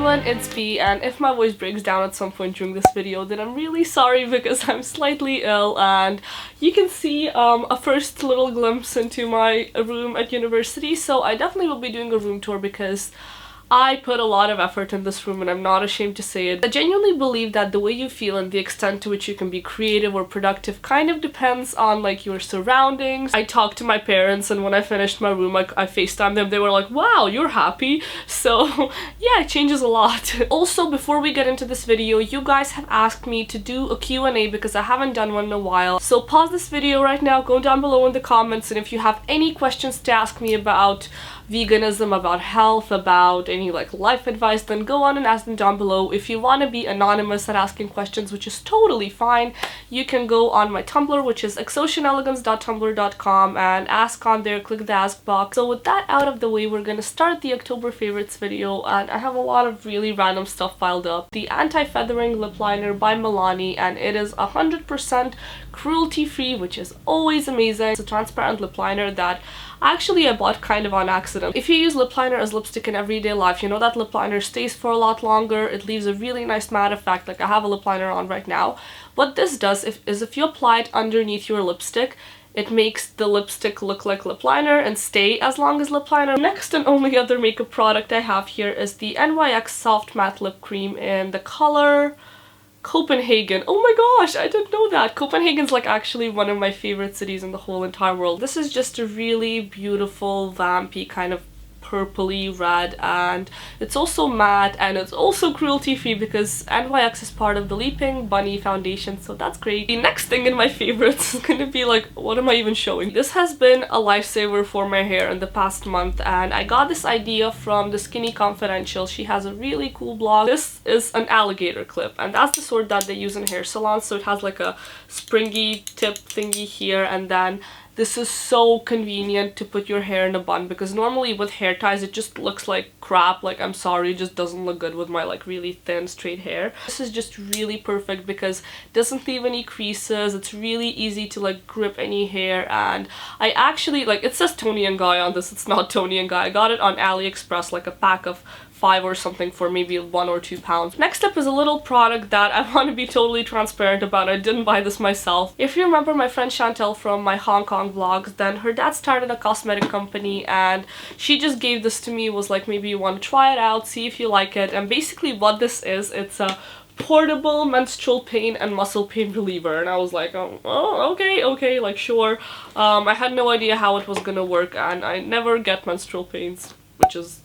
everyone, it's B, and if my voice breaks down at some point during this video, then I'm really sorry because I'm slightly ill, and you can see a first little glimpse into my room at university. So I definitely will be doing a room tour because I put a lot of effort in this room and I'm not ashamed to say it. I genuinely believe that the way you feel and the extent to which you can be creative or productive kind of depends on like your surroundings. I talked to my parents, and when I finished my room, I FaceTimed them. They were like, wow, you're happy. So yeah, it changes a lot. Also, before we get into this video, you guys have asked me to do a Q&A because I haven't done one in a while. So pause this video right now, go down below in the comments, and if you have any questions to ask me about veganism, about health, about any like life advice, then go on and ask them down below. If you want to be anonymous at asking questions, which is totally fine, you can go on my Tumblr, which is chanelegance.tumblr.com, and ask on there, click the ask box. So with that out of the way, we're gonna start the October favorites video, and I have a lot of really random stuff piled up. The anti-feathering lip liner by Milani, and it is 100% cruelty-free, which is always amazing. It's a transparent lip liner that actually I bought kind of on accident. If you use lip liner as lipstick in everyday life, you know that lip liner stays for a lot longer. It leaves a really nice matte effect. Like I have a lip liner on right now. What this does is if you apply it underneath your lipstick, it makes the lipstick look like lip liner and stay as long as lip liner. Next and only other makeup product I have here is the NYX Soft Matte Lip Cream in the color Copenhagen. Oh my gosh, I didn't know that. Copenhagen's like actually one of my favorite cities in the whole entire world. This is just a really beautiful, vampy kind of purpley red, and it's also matte, and it's also cruelty-free because NYX is part of the Leaping Bunny foundation, so that's great. The next thing in my favorites is gonna be like, what am I even showing? This has been a lifesaver for my hair in the past month, and I got this idea from the Skinny Confidential. She has a really cool blog. This is an alligator clip, and that's the sort that they use in hair salons, so it has like a springy tip thingy here, and then this is so convenient to put your hair in a bun, because normally with hair ties it just looks like crap. Like, I'm sorry, it just doesn't look good with my like really thin straight hair. This is just really perfect because it doesn't leave any creases. It's really easy to like grip any hair, and I actually like, it says Toni and Guy on this, it's not Toni and Guy. I got it on AliExpress, like a pack of 5 or something for maybe 1 or 2 pounds. Next up is a little product that I want to be totally transparent about. I didn't buy this myself. If you remember my friend Chantel from my Hong Kong vlogs, then her dad started a cosmetic company and she just gave this to me, was like, maybe you want to try it out, see if you like it. And basically what this is, it's a portable menstrual pain and muscle pain reliever, and I was like, oh okay, like sure. I had no idea how it was gonna work, and I never get menstrual pains, which is,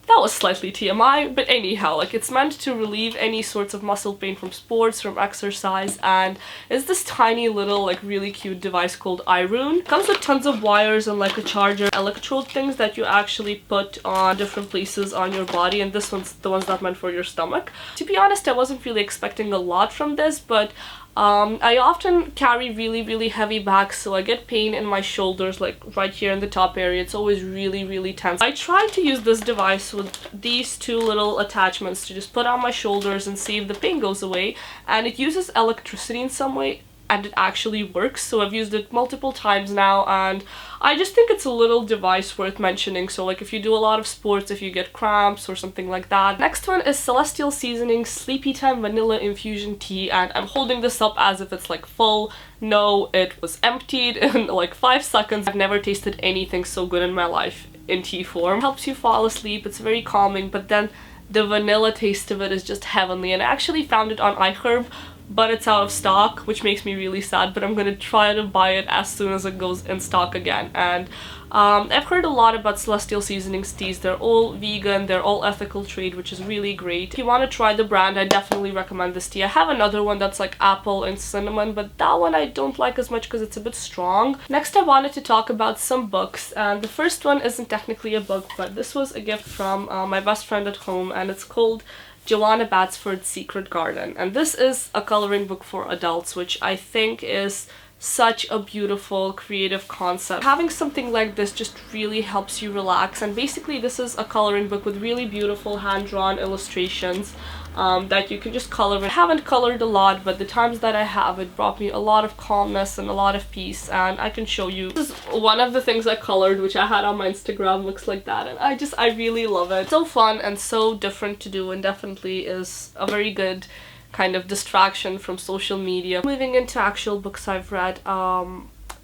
that was slightly TMI, but anyhow, like it's meant to relieve any sorts of muscle pain from sports, from exercise, and it's this tiny little like really cute device called iRune. It comes with tons of wires and like a charger, electrode things that you actually put on different places on your body, and this one's the ones that meant for your stomach. To be honest, I wasn't really expecting a lot from this, but I often carry really heavy bags, so I get pain in my shoulders, like right here in the top area. It's always really tense. I tried to use this device with these 2 little attachments to just put on my shoulders and see if the pain goes away, and it uses electricity in some way, and it actually works. So I've used it multiple times now, and I just think it's a little device worth mentioning. So like if you do a lot of sports, if you get cramps or something like that. Next one is Celestial Seasoning Sleepy Time Vanilla Infusion Tea, and I'm holding this up as if it's like full. No, it was emptied in like 5 seconds. I've never tasted anything so good in my life in tea form. It helps you fall asleep, it's very calming, but then the vanilla taste of it is just heavenly, and I actually found it on iHerb, but it's out of stock, which makes me really sad, but I'm gonna try to buy it as soon as it goes in stock again. And I've heard a lot about Celestial Seasonings teas. They're all vegan, they're all ethical trade, which is really great. If you want to try the brand, I definitely recommend this tea. I have another one that's like apple and cinnamon, but that one I don't like as much because it's a bit strong. Next, I wanted to talk about some books, and the first one isn't technically a book, but this was a gift from my best friend at home, and it's called Joanna Batsford's Secret Garden, and this is a coloring book for adults, which I think is such a beautiful creative concept. Having something like this just really helps you relax, and basically this is a coloring book with really beautiful hand-drawn illustrations. that you can just color. I haven't colored a lot, but the times that I have, it brought me a lot of calmness and a lot of peace, and I can show you. This is one of the things I colored, which I had on my Instagram, looks like that, and I really love it. It's so fun and so different to do, and definitely is a very good kind of distraction from social media. Moving into actual books I've read,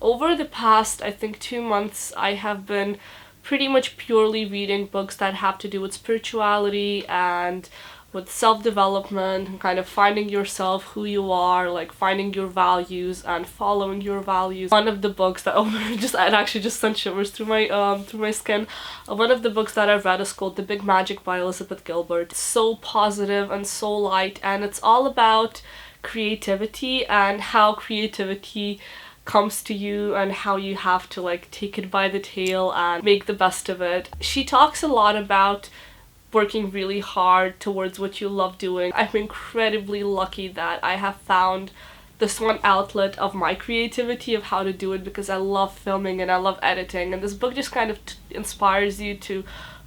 over the past, I think, 2 months, I have been pretty much purely reading books that have to do with spirituality and with self-development and kind of finding yourself, who you are, like finding your values and following your values. One of the books that it actually just sent shivers through my skin. One of the books that I've read is called The Big Magic by Elizabeth Gilbert. It's so positive and so light, and it's all about creativity and how creativity comes to you and how you have to like take it by the tail and make the best of it. She talks a lot about working really hard towards what you love doing. I'm incredibly lucky that I have found this one outlet of my creativity of how to do it, because I love filming and I love editing, and this book just kind of inspires you to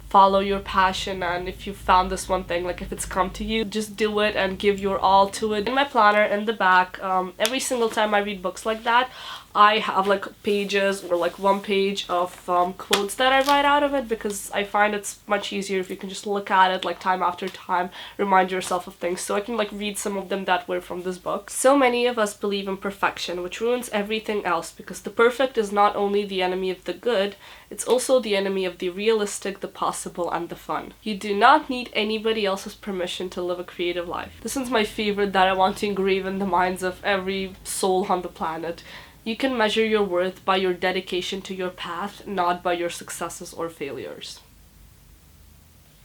follow your passion. And if you found this one thing, like if it's come to you, just do it and give your all to it. In my planner in the back, every single time I read books like that, I have like pages or like 1 page of quotes that I write out of it, because I find it's much easier if you can just look at it like time after time, remind yourself of things. So I can like read some of them that were from this book. So many of us believe in perfection, which ruins everything else, because the perfect is not only the enemy of the good, it's also the enemy of the realistic, the possible, and the fun. You do not need anybody else's permission to live a creative life. This is my favorite that I want to engrave in the minds of every soul on the planet. You can measure your worth by your dedication to your path, not by your successes or failures.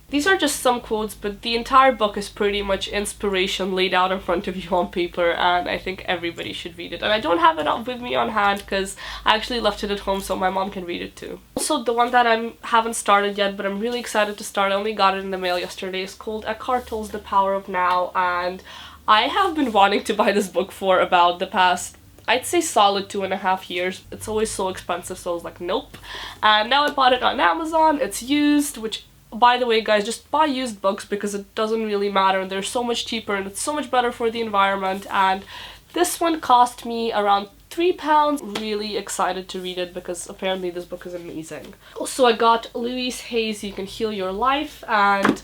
These are just some quotes, but the entire book is pretty much inspiration laid out in front of you on paper, and I think everybody should read it. And I don't have it with me on hand because I actually left it at home so my mom can read it too. Also, the one that I haven't started yet, but I'm really excited to start, I only got it in the mail yesterday, is called Eckhart Tolle's The Power of Now, and I have been wanting to buy this book for about the past, I'd say, solid 2.5 years. It's always so expensive, so I was like, nope. And now I bought it on Amazon. It's used, which, by the way, guys, just buy used books because it doesn't really matter. They're so much cheaper and it's so much better for the environment. And this one cost me around £3. Really excited to read it because apparently this book is amazing. Also, I got Louise Hay's You Can Heal Your Life, and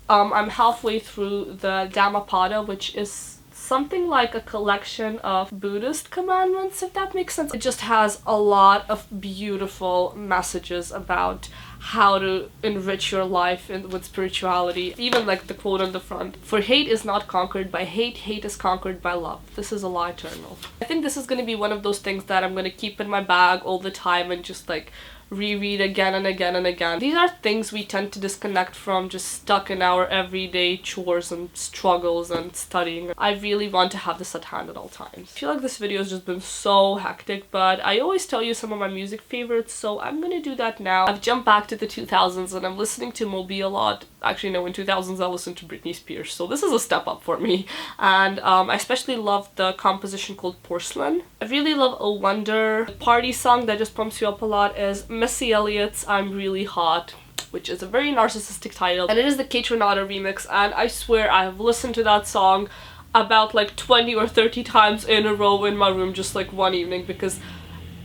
I'm halfway through the Dhammapada, which is something like a collection of Buddhist commandments, if that makes sense. It just has a lot of beautiful messages about how to enrich your life with spirituality. Even like the quote on the front, "For hate is not conquered by hate, hate is conquered by love. This is a lie eternal." I think this is going to be one of those things that I'm going to keep in my bag all the time and just like reread again and again and again. These are things we tend to disconnect from, just stuck in our everyday chores and struggles and studying. I really want to have this at hand at all times. I feel like this video has just been so hectic, but I always tell you some of my music favorites, so I'm gonna do that now. I've jumped back to the 2000s and I'm listening to Moby a lot. Actually, no, in 2000s I listened to Britney Spears, so this is a step up for me. And I especially love the composition called Porcelain. I really love Oh Wonder. The party song that just pumps you up a lot is Missy Elliott's I'm Really Hot, which is a very narcissistic title, and it is the Kate Renata remix, and I swear I have listened to that song about like 20 or 30 times in a row in my room just like one evening, because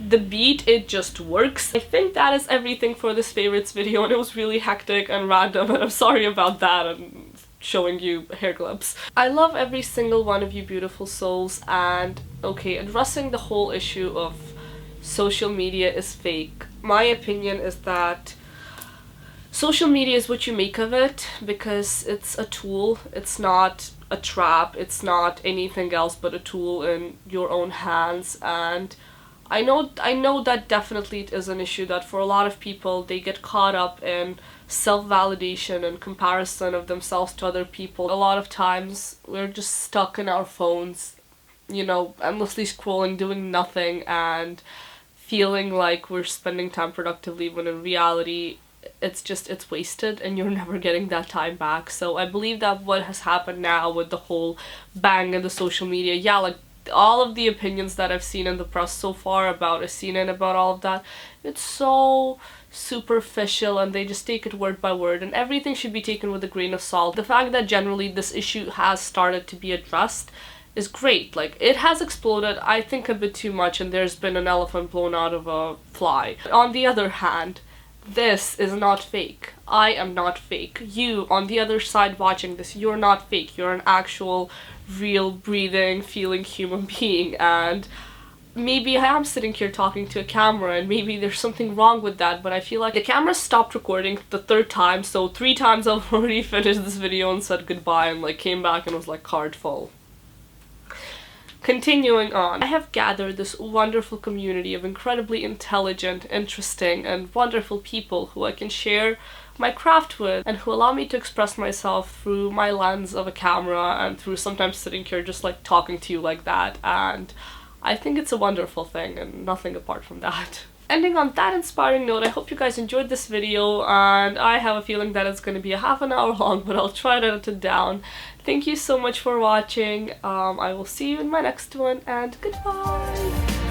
the beat, it just works. I think that is everything for this favorites video, and it was really hectic and random, and I'm sorry about that and showing you hair clips. I love every single one of you beautiful souls, and okay, addressing the whole issue of social media is fake. My opinion is that social media is what you make of it, because it's a tool. It's not a trap. It's not anything else but a tool in your own hands. And I know that definitely it is an issue that for a lot of people, they get caught up in self-validation and comparison of themselves to other people. A lot of times we're just stuck in our phones, you know, endlessly scrolling, doing nothing, and feeling like we're spending time productively, when in reality it's wasted and you're never getting that time back. So I believe that what has happened now with the whole bang in the social media, yeah, like all of the opinions that I've seen in the press so far about Asina and about all of that, it's so superficial and they just take it word by word, and everything should be taken with a grain of salt. The fact that generally this issue has started to be addressed is great. Like, it has exploded, I think, a bit too much, and there's been an elephant blown out of a fly. On the other hand, this is not fake. I am not fake. You, on the other side watching this, you're not fake. You're an actual, real, breathing, feeling human being, and maybe I am sitting here talking to a camera and maybe there's something wrong with that, but I feel like the camera stopped recording the third time, so 3 times I've already finished this video and said goodbye and like came back and was like card full. Continuing on, I have gathered this wonderful community of incredibly intelligent, interesting, and wonderful people who I can share my craft with and who allow me to express myself through my lens of a camera and through sometimes sitting here just like talking to you like that, and I think it's a wonderful thing and nothing apart from that. Ending on that inspiring note, I hope you guys enjoyed this video, and I have a feeling that it's going to be a half an hour long, but I'll try to edit it down. Thank you so much for watching. I will see you in my next one, and goodbye!